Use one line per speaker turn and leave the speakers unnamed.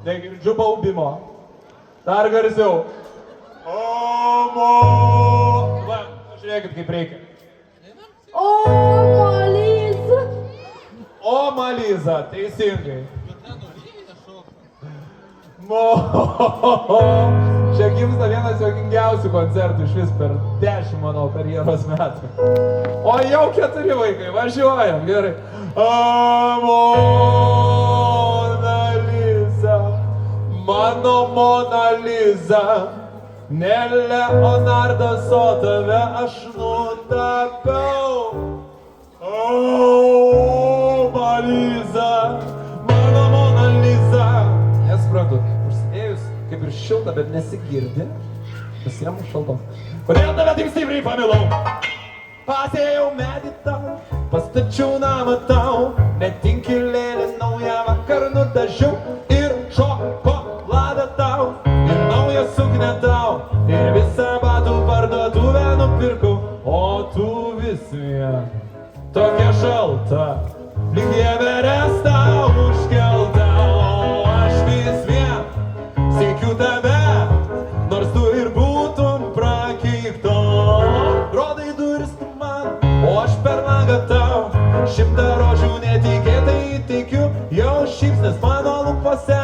Negirdžiu baubimo. Dar garsiau. Omo. Va, žiūrėkit kaip reikia.
O, Maliza.
O, Maliza, teisingai. Mo. Čia gimsta vienas juokingiausių koncertų iš vis per 10 mano karjeros metų. O jau 4 vaikai, važiuojam, gerai. Mona Lisa, mano Mona Lisa, ne Leonardas, o tave aš nutapiau. O, Maliza, mano Mona Lisa. Nesuprantu, užsidėjus kaip ir šilta, bet nesigirdi. Pasiemu šaltos. Kodėl tave taip stipriai pamilau? Pasėjau medį tau, pastačiau namą tau, netinkilėlį naują vakar nudažiau ir šokoladą tau, ir naują suknę tau, ir visą batų parduotuvę nupirkau, o tu vis vien tokia šalta, lyg Everestą užkelta, o aš vis vien siekiu tave, nors tu ir būtum prakeikta. Rodai duris tu man, o aš per langą tau 100 rožių netikėtai įteikiu, jau šypsnis mano lūpose.